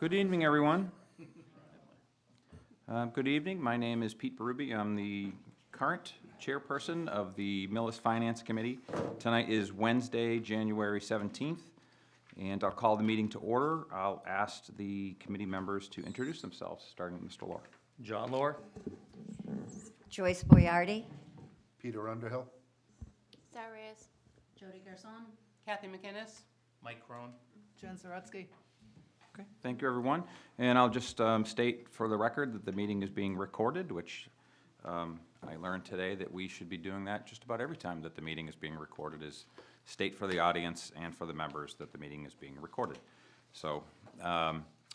Good evening, everyone. Good evening. My name is Pete Berube. I'm the current chairperson of the Millis Finance Committee. Tonight is Wednesday, January 17th, and I'll call the meeting to order. I'll ask the committee members to introduce themselves, starting with Mr. Lohr. John Lohr. Joyce Boyardi. Peter Underhill. Sarah Reyes. Jody Garson. Kathy McInnes. Mike Crone. Jen Zarutsky. Okay, thank you, everyone. And I'll just state for the record that the meeting is being recorded, which I learned today that we should be doing that just about every time that the meeting is being recorded, is state for the audience and for the members that the meeting is being recorded. So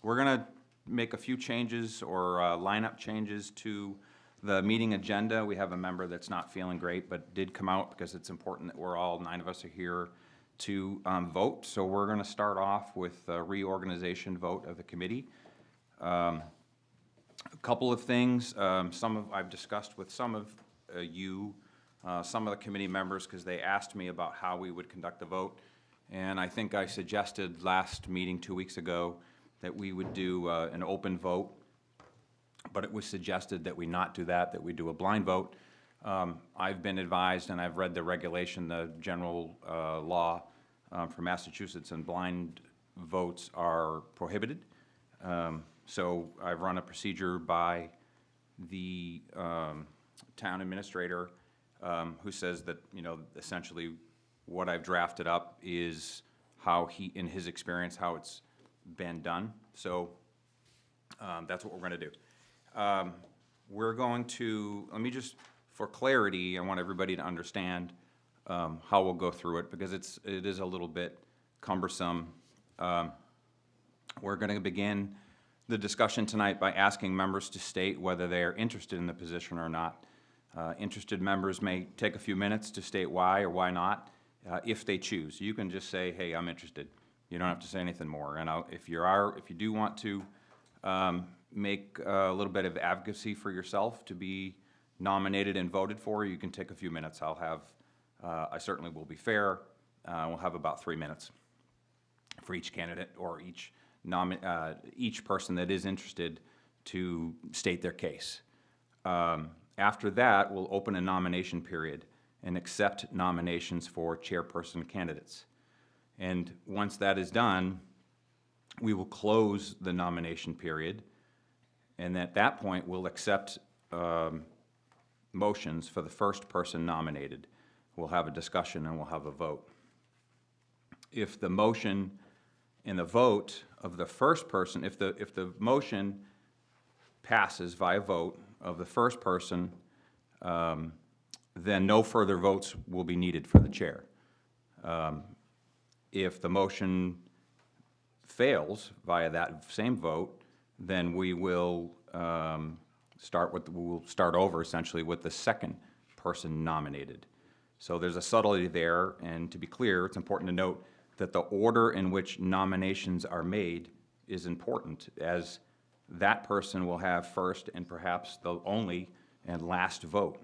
we're going to make a few changes or lineup changes to the meeting agenda. We have a member that's not feeling great, but did come out because it's important that we're all, 9 of us are here to vote. So we're going to start off with a reorganization vote of the committee. A couple of things. I've discussed with some of some of the committee members, because they asked me about how we would conduct the vote. And I think I suggested last meeting 2 weeks ago that we would do an open vote, but it was suggested that we not do that we do a blind vote. I've been advised, and I've read the regulation, the general law for Massachusetts, and blind votes are prohibited. So I've run a procedure by the town administrator who says that, essentially what I've drafted up is how in his experience, how it's been done. So that's what we're going to do. We're going to, for clarity, I want everybody to understand how we'll go through it, because it is a little bit cumbersome. We're going to begin the discussion tonight by asking members to state whether they are interested in the position or not. Interested members may take a few minutes to state why or why not, if they choose. You can just say, hey, I'm interested. You don't have to say anything more. And if you do want to make a little bit of advocacy for yourself to be nominated and voted for, you can take a few minutes. I certainly will be fair. We'll have about 3 minutes for each candidate or each person that is interested to state their case. After that, we'll open a nomination period and accept nominations for chairperson candidates. And once that is done, we will close the nomination period, and at that point, we'll accept motions for the first person nominated. We'll have a discussion and we'll have a vote. If the motion and the vote of the first person, if the motion passes via vote of the first person, then no further votes will be needed for the chair. If the motion fails via that same vote, then we will we'll start over essentially with the second person nominated. So there's a subtlety there, and to be clear, it's important to note that the order in which nominations are made is important, as that person will have first and perhaps the only and last vote.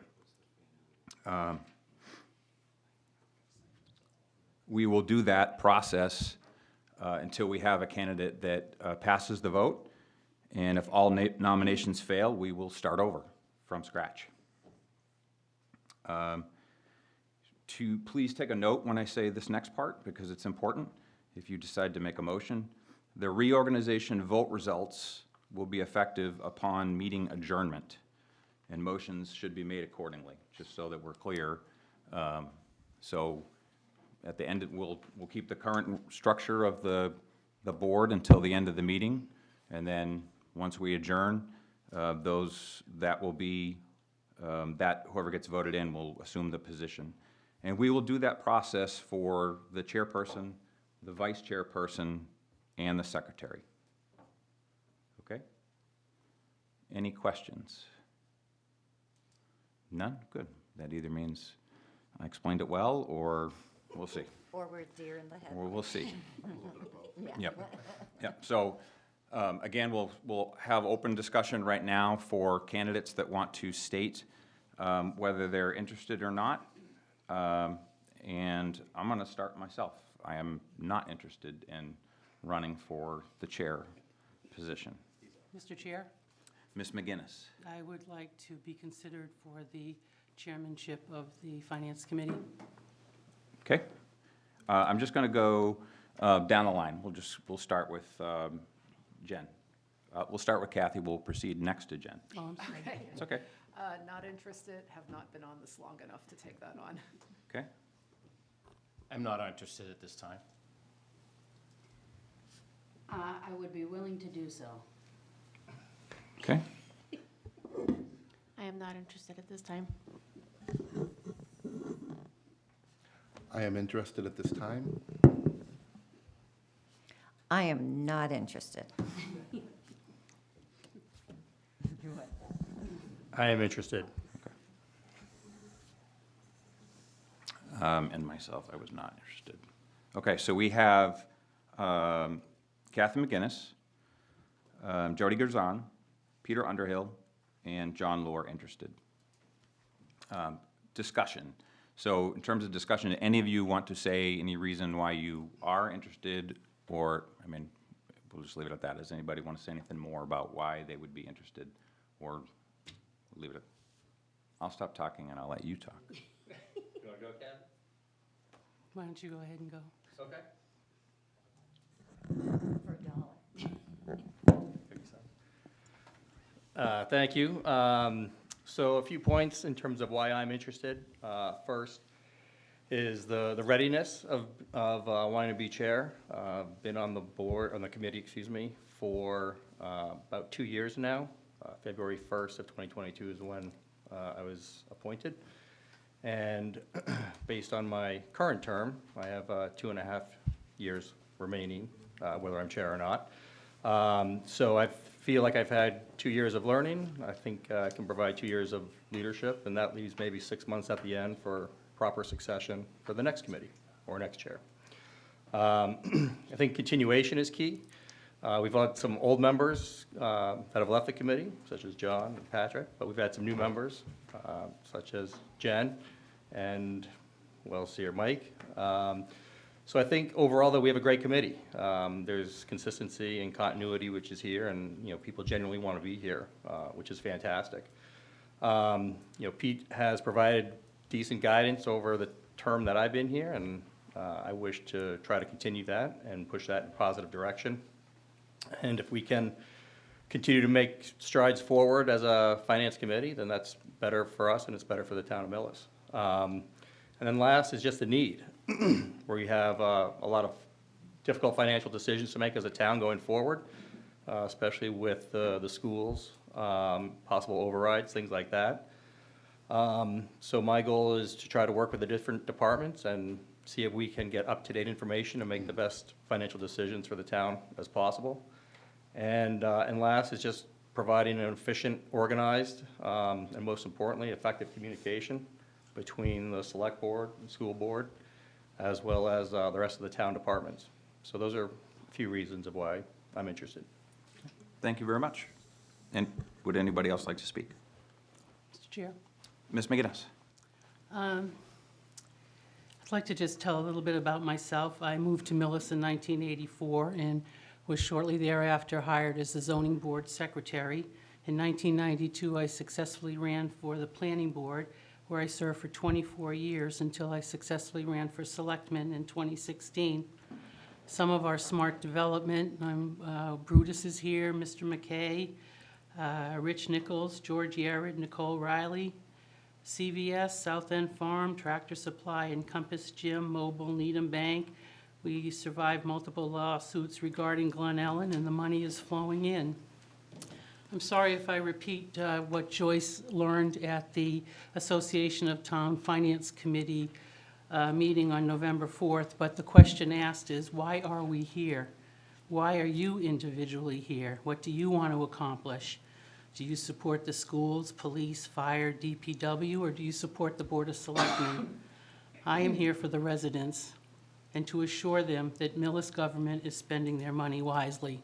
We will do that process until we have a candidate that passes the vote, and if all nominations fail, we will start over from scratch. To please take a note when I say this next part, because it's important if you decide to make a motion. The reorganization vote results will be effective upon meeting adjournment, and motions should be made accordingly, just so that we're clear. So at the end, we'll keep the current structure of the board until the end of the meeting, and then once we adjourn, that will be, that whoever gets voted in will assume the position. And we will do that process for the chairperson, the vice chairperson, and the secretary. Okay? Any questions? None? Good. That either means I explained it well, or we'll see. Or we're deer in the Or headlights. we'll see. Yeah. Yep. So, again, we'll have open discussion right now for candidates that want to state whether they're interested or not. And I'm going to start myself. I am not interested in running for the chair position. Mr. Chair, Ms. McGinnis. I would like to be considered for the chairmanship of the Finance Committee. Okay. I'm just going to go down the line. We'll start with Jen. We'll start with Kathy. We'll proceed next to Jen. Oh, I'm sorry. Okay. It's okay. Not interested, have not been on this long enough to take that on. Okay. I'm not interested at this time. I would be willing to do so. Okay. I am not interested at this time. I am interested at this time. I am not interested. I am interested. And myself, I was not interested. Okay, so we have Kathy McGinnis, Jody Garzon, Peter Underhill, and John Lohr interested. Discussion. So in terms of discussion, any of you want to say any reason why you are interested? Or, I mean, we'll just leave it at that. Does anybody want to say anything more about why they would be interested? Or leave it at, I'll stop talking and I'll let you talk. You want to go, Ken? Why don't you go ahead and go? Okay. For a dollar. Thank you. So a few points in terms of why I'm interested. First is the readiness of wanting to be chair. Been on the board, on the committee, excuse me, for about 2 years now. February 1st of 2022 is when I was appointed. And based on my current term, I have 2.5 years remaining, whether I'm chair or not. So I feel like I've had 2 years of learning. I think I can provide 2 years of leadership, and that leaves maybe 6 months at the end for proper succession for the next committee or next chair. I think continuation is key. We've had some old members that have left the committee, such as John and Patrick, but we've had some new members, such as Jen and, well, Seer Mike. So I think overall that we have a great committee. There's consistency and continuity, which is here, and, you know, people genuinely want to be here, which is fantastic. You know, Pete has provided decent guidance over the term that I've been here, and I wish to try to continue that and push that in a positive direction. And if we can continue to make strides forward as a finance committee, then that's better for us and it's better for the town of Millis. And then last is just the need, where we have a lot of difficult financial decisions to make as a town going forward, especially with the schools, possible overrides, things like that. So my goal is to try to work with the different departments and see if we can get up-to-date information and make the best financial decisions for the town as possible. And last is just providing an efficient, organized, and most importantly, effective communication between the select board and school board, as well as the rest of the town departments. So those are a few reasons of why I'm interested. Thank you very much. And would anybody else like to speak? Mr. Chair? Ms. McGinnis? I'd like to just tell a little bit about myself. I moved to Millis in 1984 and was shortly thereafter hired as the zoning board secretary. In 1992, I successfully ran for the planning board, where I served for 24 years until I successfully ran for selectman in 2016. Some of our smart development, Brutus is here, Mr. McKay, Rich Nichols, George Yared, Nicole Riley, CVS, South End Farm, Tractor Supply, Encompass Gym, Mobile, Needham Bank. We survived multiple lawsuits regarding Glen Ellen, and the money is flowing in. I'm sorry if I repeat what Joyce learned at the Association of Town Finance Committee meeting on November 4th, but the question asked is, why are we here? Why are you individually here? What do you want to accomplish? Do you support the schools, police, fire, DPW, or do you support the Board of Selectmen? I am here for the residents and to assure them that Millis government is spending their money wisely.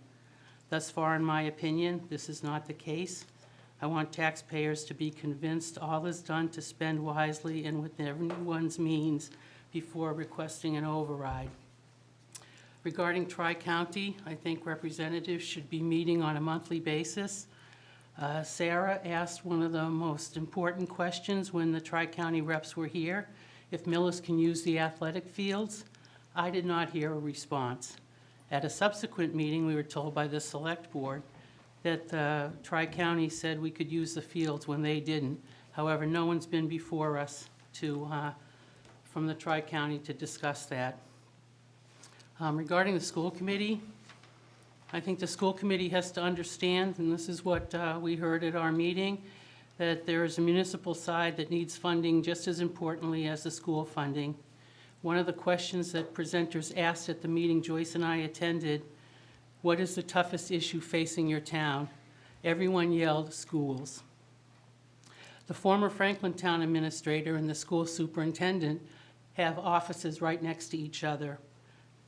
Thus far, in my opinion, this is not the case. I want taxpayers to be convinced all is done to spend wisely and with everyone's means before requesting an override. Regarding Tri-County, I think representatives should be meeting on a monthly basis. Sarah asked one of the most important questions when the Tri-County reps were here, if Millis can use the athletic fields. I did not hear a response. At a subsequent meeting, we were told by the Select Board that Tri-County said we could use the fields when they didn't. However, no one's been before us from the Tri-County to discuss that. Regarding the school committee, I think the school committee has to understand, and this is what we heard at our meeting, that there is a municipal side that needs funding just as importantly as the school funding. One of the questions that presenters asked at the meeting Joyce and I attended, what is the toughest issue facing your town? Everyone yelled, schools. The former Franklin Town Administrator and the school superintendent have offices right next to each other.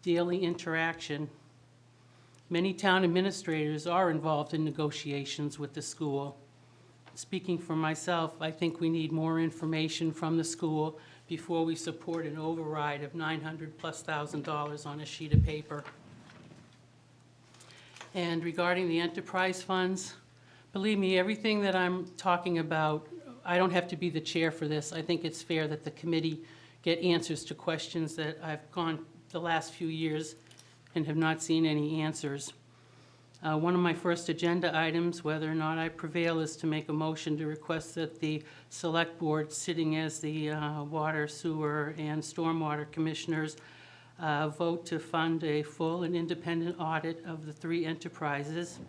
Daily interaction. Many town administrators are involved in negotiations with the school. Speaking for myself, I think we need more information from the school before we support an override of $900,000+ on a sheet of paper. And regarding the enterprise funds, believe me, everything that I'm talking about, I don't have to be the chair for this. I think it's fair that the committee get answers to questions that I've gone the last few years and have not seen any answers. One of my first agenda items, whether or not I prevail, is to make a motion to request that the Select Board, sitting as the Water, Sewer, and Stormwater Commissioners, vote to fund a full and independent audit of the 3 enterprises.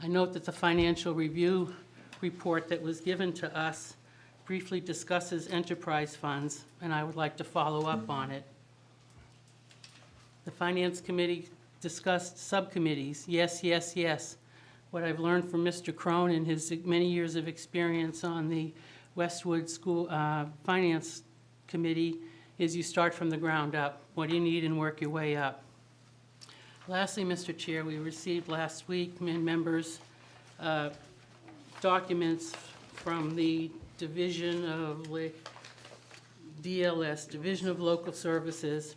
I note that the financial review report that was given to us briefly discusses enterprise funds, and I would like to follow up on it. The Finance Committee discussed subcommittees. Yes, yes, yes. What I've learned from Mr. Crone and his many years of experience on the Westwood School Finance Committee is you start from the ground up. What do you need and work your way up. Lastly, Mr. Chair, we received last week, members, documents from the Division of DLS, Division of Local Services,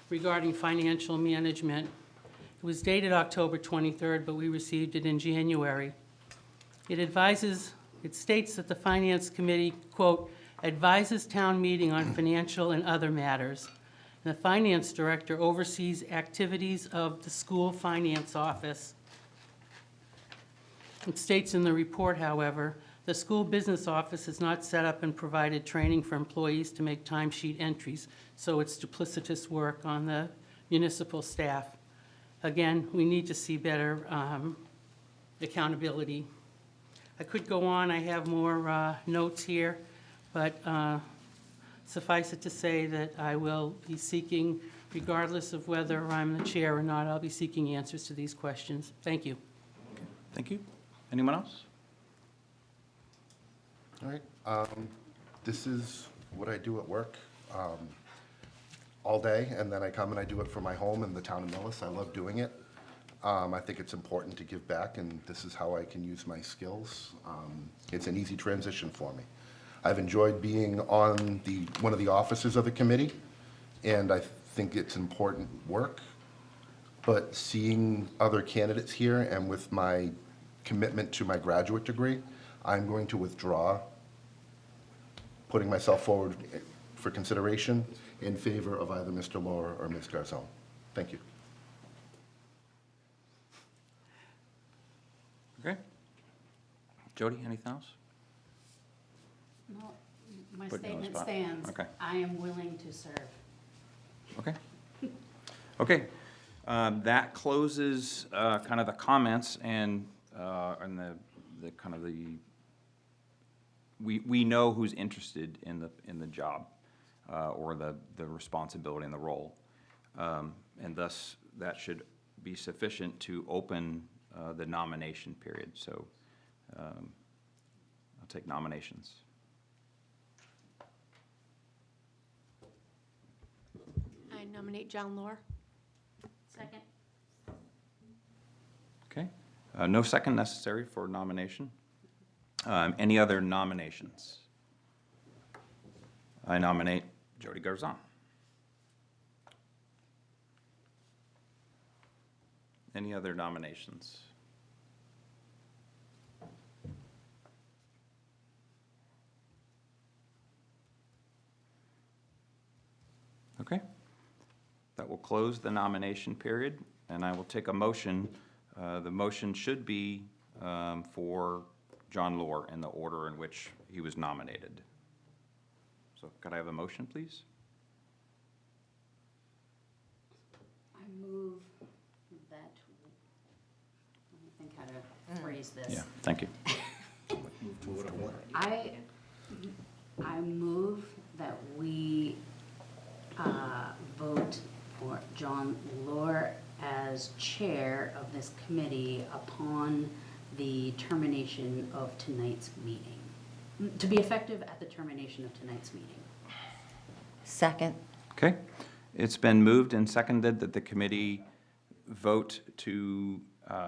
regarding financial management. It was dated October 23rd, but we received it in January. It states that the Finance Committee, quote, advises town meeting on financial and other matters. And the Finance Director oversees activities of the school finance office. It states in the report, however, the school business office has not set up and provided training for employees to make timesheet entries, so it's duplicitous work on the municipal staff. Again, we need to see better accountability. I could go on, I have more notes here, but suffice it to say that I will be seeking, regardless of whether I'm the chair or not, I'll be seeking answers to these questions. Thank you. Thank you. Anyone else? All right. This is what I do at work all day, and then I come and I do it for my home in the town of Millis. I love doing it. I think it's important to give back, and this is how I can use my skills. It's an easy transition for me. I've enjoyed being on one of the offices of the committee, and I think it's important work. But seeing other candidates here, and with my commitment to my graduate degree, I'm going to withdraw putting myself forward for consideration in favor of either Mr. Lohr or Ms. Garzone. Thank you. Okay. Jody, anything else? No, my Put you on the statement spot. stands. Okay. I am willing to serve. Okay. Okay. That closes kind of the comments and the kind of the, we know who's interested in the job or the responsibility and the role. And thus, that should be sufficient to open the nomination period. So I'll take nominations. I nominate John Lohr. Second? Okay. No second necessary for nomination. Any other nominations? I nominate Jody Garzon. Any other nominations? Okay. That will close the nomination period, and I will take a motion. The motion should be for John Lohr in the order in which he was nominated. So could I have a motion, please? I move that, let me think how to phrase this. Yeah, thank you. I move that we vote for John Lohr as chair of this committee upon the termination of tonight's meeting, to be effective at the termination of tonight's meeting. Second. Okay. It's been moved and seconded that the committee vote to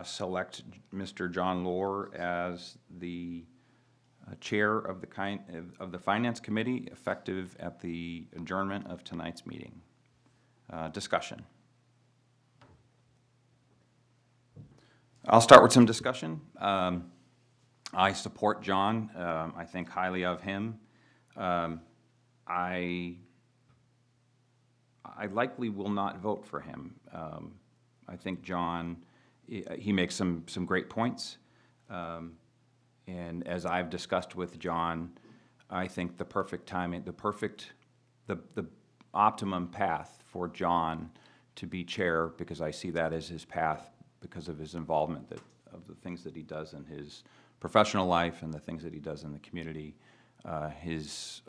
select Mr. John Lohr as the chair of the Finance Committee, effective at the adjournment of tonight's meeting. Discussion. I'll start with some discussion. I support John. I think highly of him. I likely will not vote for him. I think John, he makes some great points. And as I've discussed with John, I think the perfect timing, the optimum path for John to be chair, because I see that as his path because of his involvement of the things that he does in his professional life and the things that he does in the community, his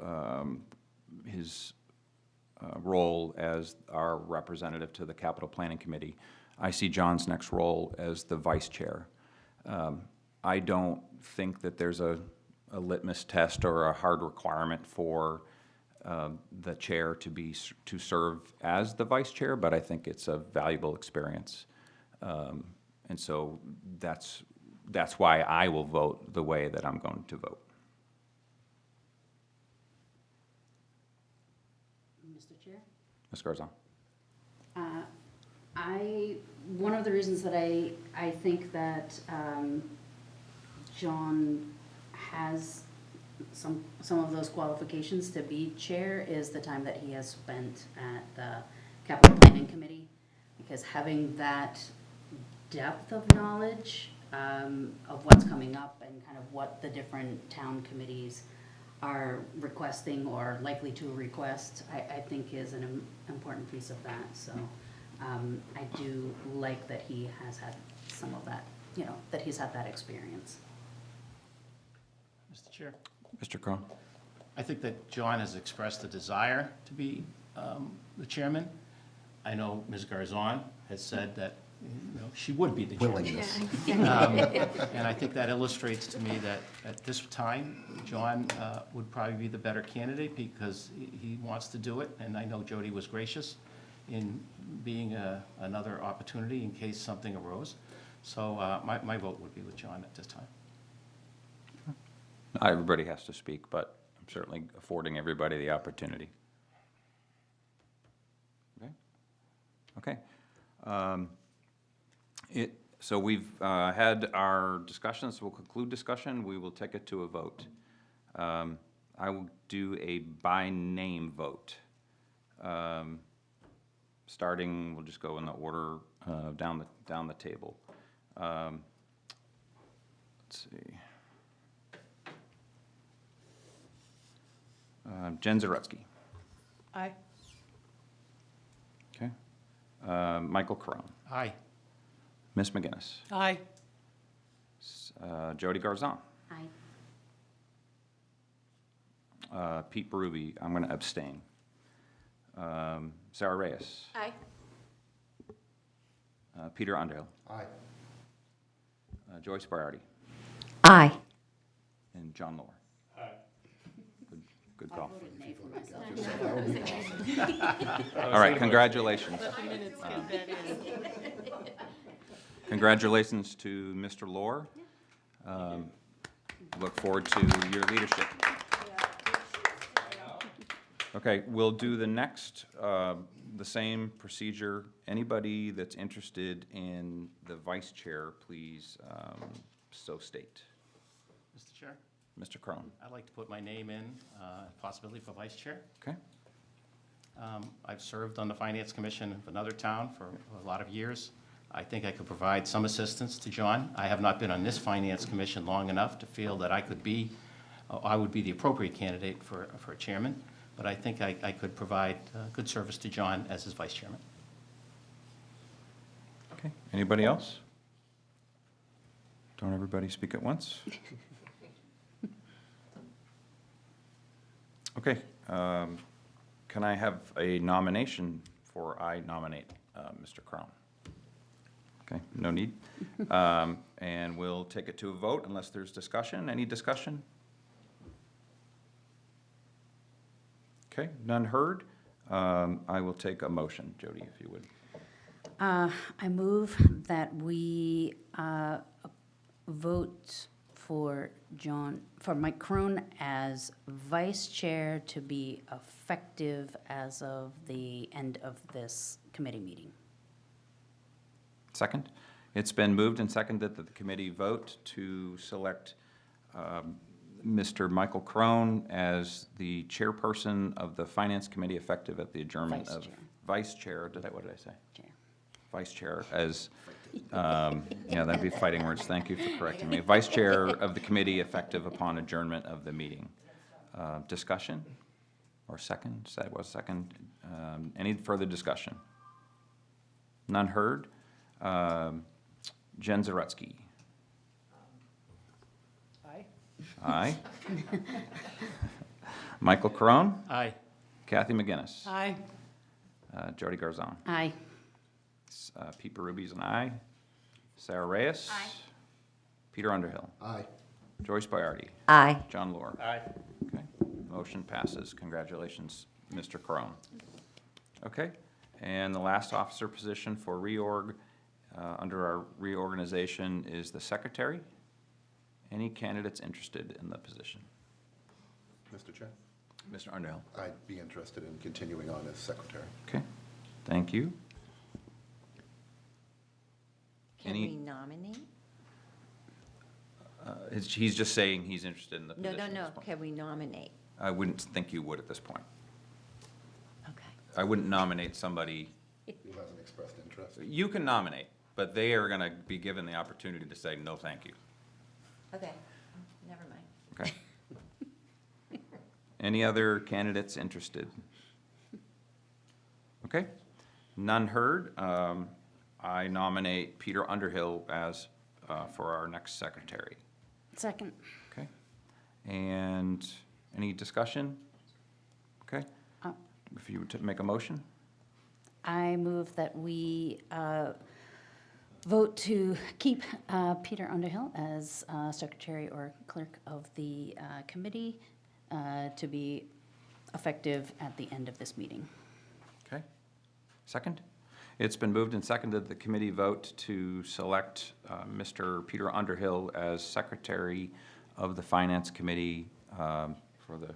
role as our representative to the Capital Planning Committee. I see John's next role as the vice chair. I don't think that there's a litmus test or a hard requirement for the chair to serve as the vice chair, but I think it's a valuable experience. And so that's why I will vote the way that I'm going to vote. Mr. Chair? Ms. Garzon. One of the reasons that I think that John has some of those qualifications to be chair is the time that he has spent at the Capital Planning Committee, because having that depth of knowledge of what's coming up and kind of what the different town committees are requesting or likely to request, I think is an important piece of that. So I do like that he has had some of that, that he's had that experience. Mr. Chair, Mr. Crone. I think that John has expressed a desire to be the chairman. I know Ms. Garzon has said that she would be the chairman. Willingness. And I think that illustrates to me that at this time, John would probably be the better candidate because he wants to do it. And I know Jody was gracious in being another opportunity in case something arose. So my vote would be with John at this time. Not everybody has to speak, but I'm certainly affording everybody the opportunity. Okay. So we've had our discussions. We'll conclude discussion. We will take it to a vote. I will do a by name vote. Starting, we'll just go in the order down the table. Let's see. Jen Zaretsky. Aye. Okay. Michael Crone. Aye. Ms. McGinnis. Aye. Jody Garzon. Aye. Pete Berube, I'm going to abstain. Sarah Reyes. Aye. Peter Underhill. Aye. Joyce Bariardi. Aye. And John Lohr. Aye. Good I call. voted nay for myself. All right, congratulations. Congratulations to Mr. Lohr. Look forward to your leadership. Okay, we'll do the next, the same procedure. Anybody that's interested in the vice chair, please so state. Mr. Chair, Mr. Crone, I'd like to put my name in, possibility for vice chair. okay? I've served on the Finance Commission of another town for a lot of years. I think I could provide some assistance to John. I have not been on this Finance Commission long enough to feel that I would be the appropriate candidate for a chairman, but I think I could provide good service to John as his vice chairman. Okay, anybody else? Don't everybody speak at once? Okay, can I have a nomination for I nominate Mr. Crown? Okay, no need. And we'll take it to a vote unless there's discussion. Any discussion? Okay, none heard. I will take a motion. Jody, if you would. I move that we vote for Mike Crone as vice chair to be effective as of the end of this committee meeting. Second. It's been moved and seconded that the committee vote to select Mr. Michael Crone as the chairperson of the Finance Committee effective at the adjournment Vice of. chair. Vice chair, what did I say? Chair. Vice chair as, yeah, that'd be fighting words. Thank you for correcting me. Vice chair of the committee effective upon adjournment of the meeting. Discussion? Or second? That was second. Any further discussion? None heard. Jen Zaretsky. Aye. Aye. Michael Crone. Aye. Kathy McGinnis. Aye. Jody Garzon. Aye. Pete Berube is an aye. Sarah Reyes. Aye. Peter Underhill. Aye. Joyce Byardi. Aye. John Lohr. Aye. Okay, motion passes. Congratulations, Mr. Crone. Okay, and the last officer position for reorg, under our reorganization is the secretary. Any candidates interested in the position? Mr. Chair? Mr. Underhill. I'd be interested in continuing on as secretary. Okay, thank you. Can Any- we nominate? He's just saying he's interested in the No, position. no, at no. this point. Can we nominate? I wouldn't think you would at this point. Okay. I wouldn't nominate somebody. Who hasn't expressed interest? You can nominate, but they are going to be given the opportunity to say, no, thank you. Okay. Never mind. Okay. Any other candidates interested? Okay. None heard. I nominate Peter Underhill as, for our next secretary. Second. Okay. And any discussion? Okay. If you would make a motion? I move that we vote to keep Peter Underhill as secretary or clerk of the committee to be effective at the end of this meeting. Okay. Second? It's been moved and seconded the committee vote to select Mr. Peter Underhill as secretary of the Finance Committee for the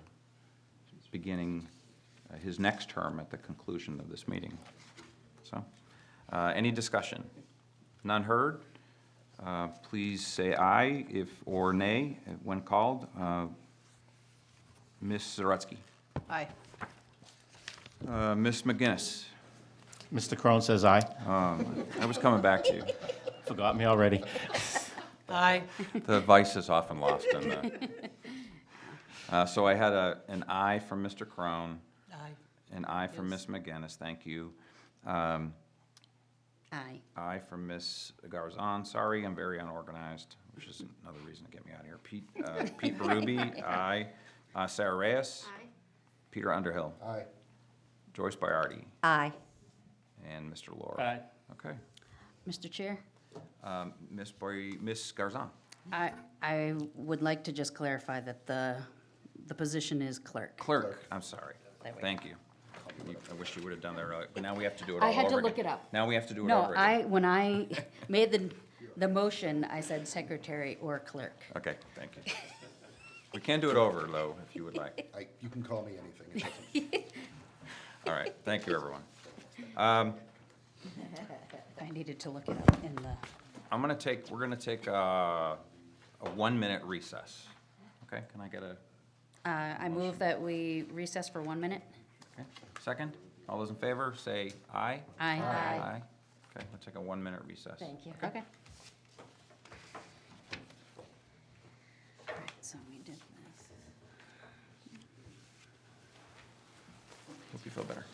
beginning, his next term at the conclusion of this meeting. So, any discussion? None heard? Please say aye if, or nay when called. Ms. Zaretsky. Aye. Ms. McGinnis. Mr. Crone says aye. I was coming back to you. Forgot me already. Aye. The vice is often lost in the. So I had an aye from Mr. Crone, Aye. an aye from Ms. McGinnis, thank you. Aye. Aye from Ms. Garzon, sorry, I'm very unorganized, which is another reason to get me out of here. Pete Berube, aye. Sarah Reyes. Aye. Peter Underhill. Aye. Joyce Byardi. Aye. And Mr. Laura. Aye. Okay. Mr. Chair, Ms. Garzon. I would like to just clarify that the position is clerk. Clerk, I'm sorry. There we go. Thank you. I wish you would have done that earlier, but now we have to do it all I over again. had to look it up. Now we have to do it No, over again. when I made the motion, I said secretary or clerk. Okay, thank you. We can do it over, though, if you would like. You can call me anything. It doesn't- All right, thank you, everyone. I needed to look it up in the, We're gonna take a 1-minute recess. Okay, can I get a, I move that we recess for 1 minute. okay, second? All those in favor, say aye. Aye. Aye. Okay, we'll take a 1-minute recess. Thank you. Okay. All right, so we did this. Hope you feel better.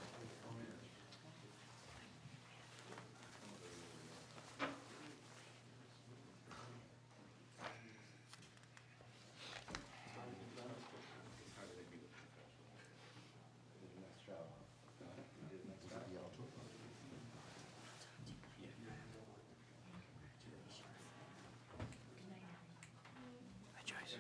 Hi, Joyce.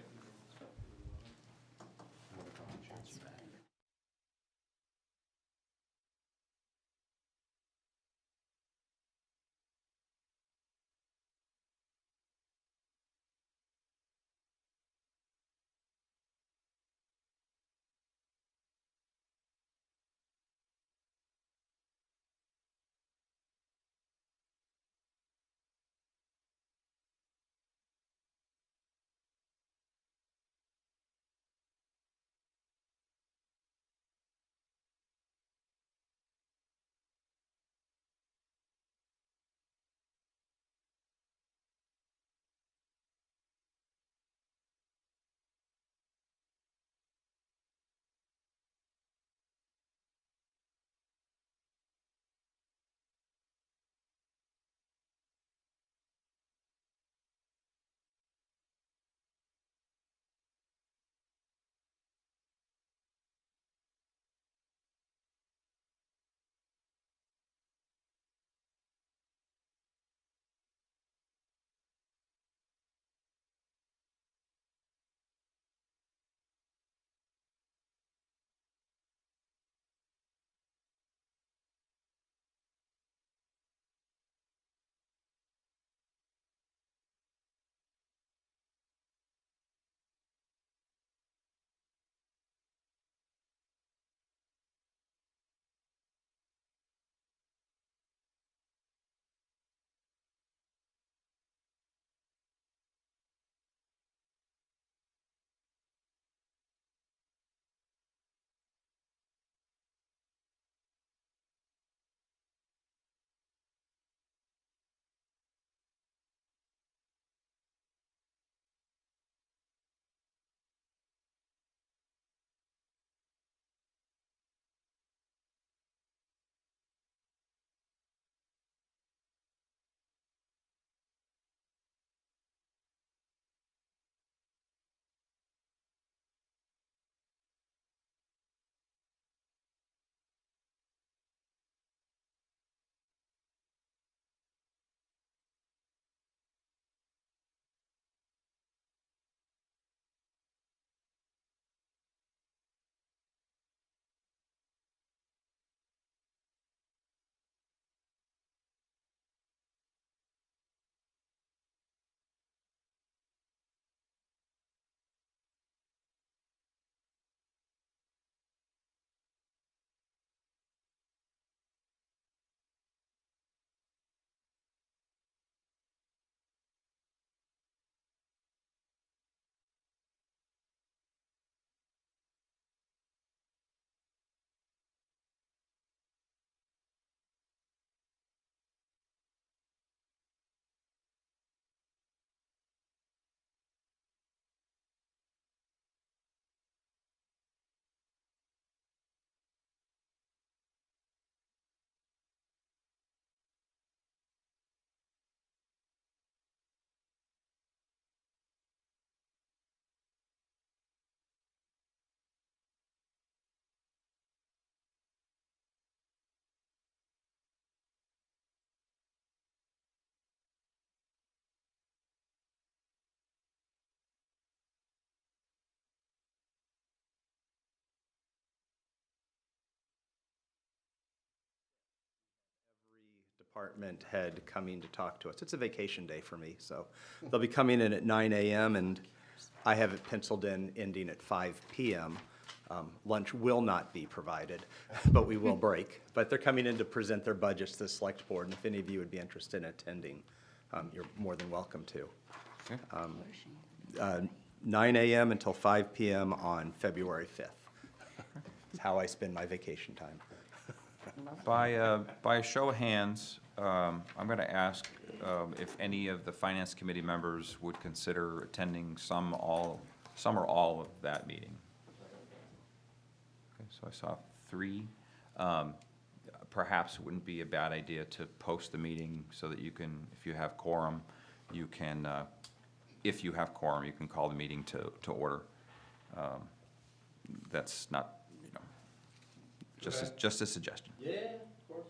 Department head coming to talk to us. It's a vacation day for me, so they'll be coming in at 9 a.m. and I have it penciled in ending at 5 p.m. Lunch will not be provided, but we will break. But they're coming in to present their budgets to the select board, and if any of you would be interested in attending, you're more than welcome to. Okay. 9 a.m. until 5 p.m. on February 5th. It's how I spend my vacation time. By a show of hands, I'm going to ask if any of the Finance Committee members would consider attending some or all of that meeting. Okay, so I saw 3. Perhaps it wouldn't be a bad idea to post the meeting so that you can, if you have quorum, you can, if you have quorum, you can call the meeting to order. That's not, just a suggestion. Yeah, of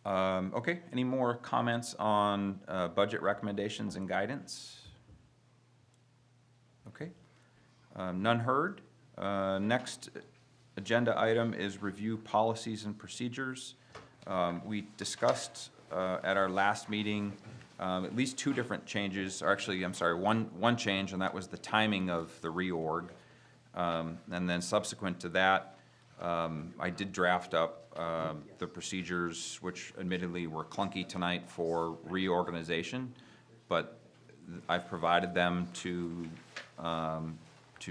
course. Okay, any more comments on budget recommendations and guidance? Okay, none heard. Next agenda item is review policies and procedures. We discussed at our last meeting at least 2 different changes, or actually, I'm sorry, one change, and that was the timing of the reorg. And then subsequent to that, I did draft up the procedures, which admittedly were clunky tonight for reorganization, but I've provided them to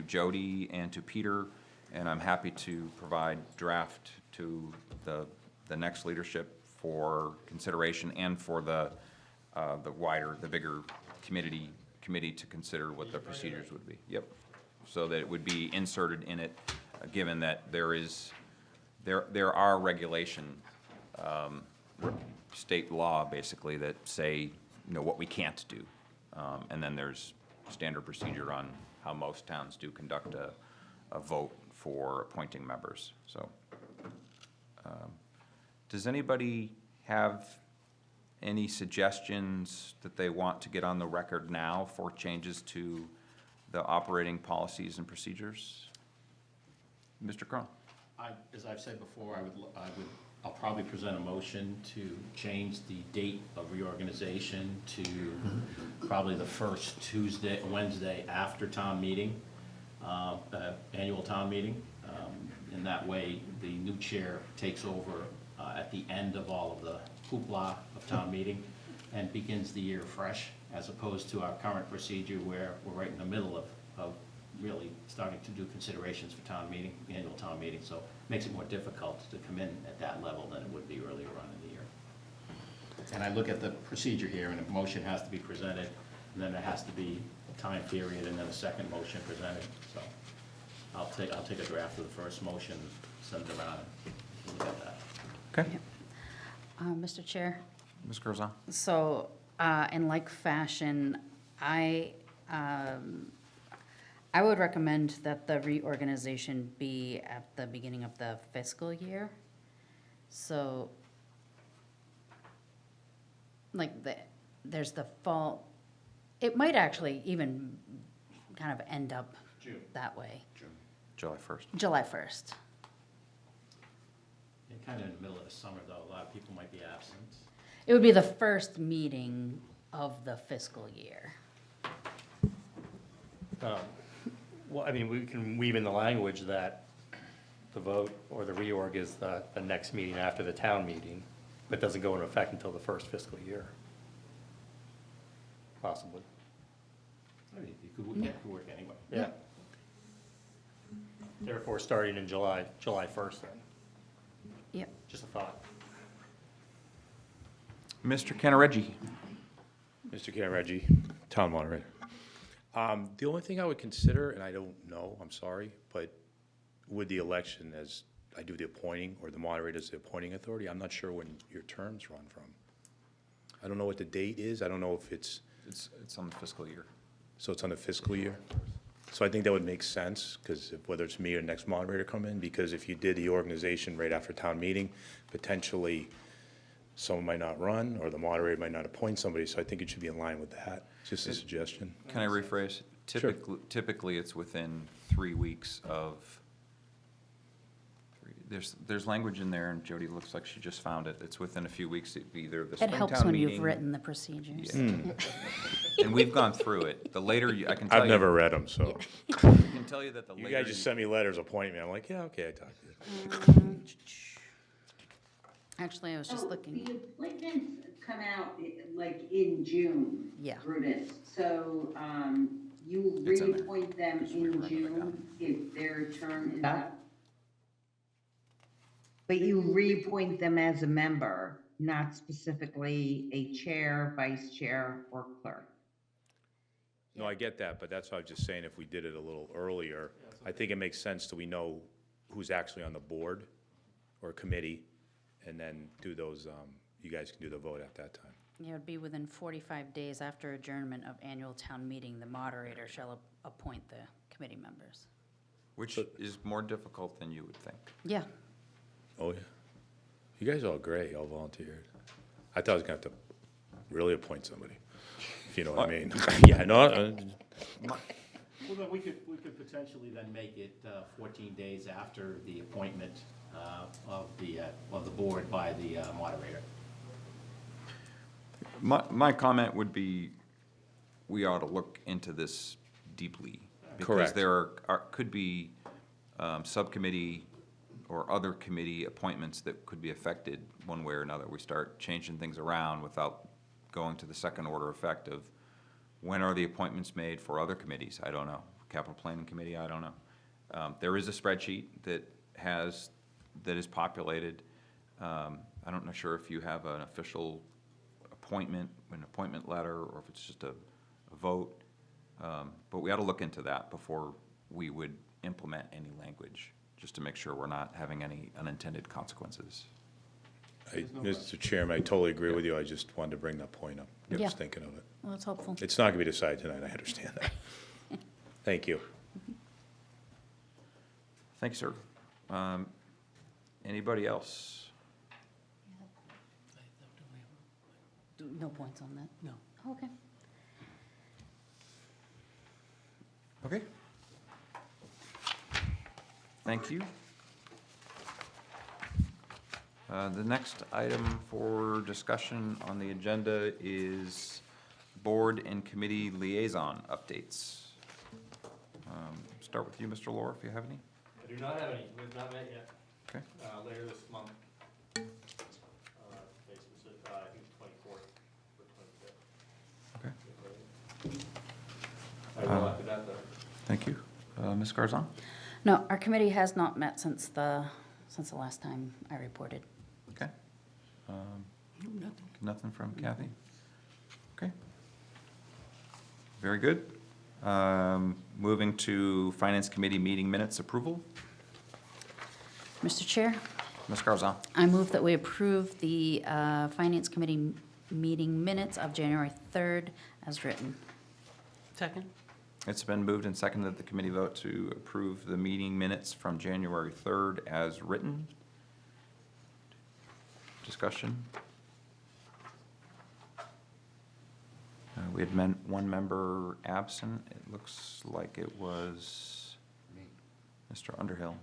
Jody and to Peter, and I'm happy to provide draft to the next leadership for consideration and for the bigger committee to consider what the procedures would be. Yep. So that it would be inserted in it, given that there are regulation, state law basically, that say, what we can't do. And then there's standard procedure on how most towns do conduct a vote for appointing members. So, does anybody have any suggestions that they want to get on the record now for changes to the operating policies and procedures? Mr. Cron? As I've said before, I'll probably present a motion to change the date of reorganization to probably the first Wednesday after town meeting, annual town meeting. And that way, the new chair takes over at the end of all of the hoopla of town meeting and begins the year fresh, as opposed to our current procedure where we're right in the middle of really starting to do considerations for town meeting, annual town meeting. So it makes it more difficult to come in at that level than it would be earlier on in the year. And I look at the procedure here, and a motion has to be presented, and then there has to be a time period, and then a second motion presented. So I'll take a draft of the first motion, send it around, and look at that. Okay. Mr. Chair, Ms. Curzon? so in like fashion, I would recommend that the reorganization be at the beginning of the fiscal year. So, like, there's the fall, it might actually even kind of end up that way, July 1st. July 1st. And kind of in the middle of the summer, though, a lot of people might be absent. It would be the first meeting of the fiscal year. Well, I mean, we can weave in the language that the vote or the reorg is the next meeting after the town meeting, but doesn't go into effect until the first fiscal year. Possibly. I mean, it could work anyway. Yeah. Therefore, starting in July 1st then. Yep. Just a thought. Mr. Canareggi? Mr. Canareggi, Town Moderator. The only thing I would consider, and I don't know, I'm sorry, but with the election, as I do the appointing, or the moderator is the appointing authority, I'm not sure when your terms run from. I don't know what the date is, I don't know if it's, It's on the fiscal year. so it's on the fiscal year? So I think that would make sense, because whether it's me or next moderator come in, because if you did the organization right after town meeting, potentially someone might not run, or the moderator might not appoint somebody, so I think it should be in line with that. Just a suggestion. Can I rephrase? Typically, it's within 3 weeks of There's language in there, and Jody looks like she just found it. It's within a few weeks, it'd be either the It Springtown meeting. helps when you've written the procedures. Yeah. And we've gone through it. The later, I can tell you. I've never read them, so. I can tell you that the You later. guys just sent me letters appointing me. I'm like, yeah, okay, I talked to you. Actually, I was just looking. The appointments come out like in June. Yeah. Brutus. So, you It's in there. reappoint them Just in remember that down. June if their term is Yeah. up? But you reappoint them as a member, not specifically a chair, vice chair, or clerk. No, I get that, but that's what I was just saying, if we did it a little earlier, I think it makes sense that we know who's actually on the board or committee, and then do those, you guys can do the vote at that time. It would be within 45 days after adjournment of annual town meeting, the moderator shall appoint the committee members. Which is more difficult than you would think. Yeah, Oh, yeah. You guys are all great, all volunteered. I thought I was gonna have to really appoint somebody, if you know what I mean. Yeah, no, Well, then we could potentially then make it 14 days after the appointment of the board by the moderator. My comment would be, we ought to look into this deeply. Because Correct. there could be subcommittee or other committee appointments that could be affected one way or another. We start changing things around without going to the second order effect of when are the appointments made for other committees? I don't know. Capital Planning Committee, I don't know. There is a spreadsheet that is populated. I'm not sure if you have an official appointment, an appointment letter, or if it's just a vote. But we ought to look into that before we would implement any language, just to make sure we're not having any unintended consequences. Mr. Chairman, I totally agree with you, I just wanted to bring that point up. I Yeah. was thinking of it. well, that's helpful. It's not gonna be decided tonight, I understand that. Thank you. Thanks, sir. Anybody else? No points on that? No. Okay. Okay. Thank you. The next item for discussion on the agenda is board and committee liaison updates. Start with you, Mr. Lohr, if you have any. I do not have any, we've not met yet. Okay. Later this month. I think 24th or 25th. Okay. I will after that, though. Thank you. Ms. Garzon? No, our committee has not met since the last time I reported. Okay. Nothing. Nothing from Kathy? Okay. Very good. Moving to Finance Committee meeting minutes approval. Mr. Chair, Ms. Garzon? I move that we approve the Finance Committee meeting minutes of January 3rd as written. Second? It's been moved and seconded that the committee vote to approve the meeting minutes from January 3rd as written. Discussion? We had one member absent. It looks like it was Mr. Underhill.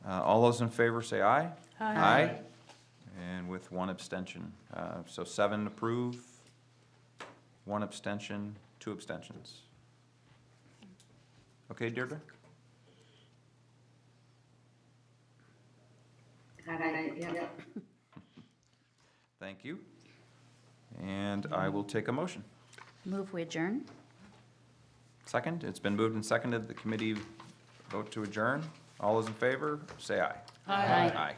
All those in favor say aye. Aye. And with one abstention. So 7 approve, 1 abstention, 2 abstentions. Okay, Deirdre? Thank you. And I will take a motion. Move we adjourn? Second, it's been moved and seconded, the committee vote to adjourn. All those in favor, say aye. Aye. Aye.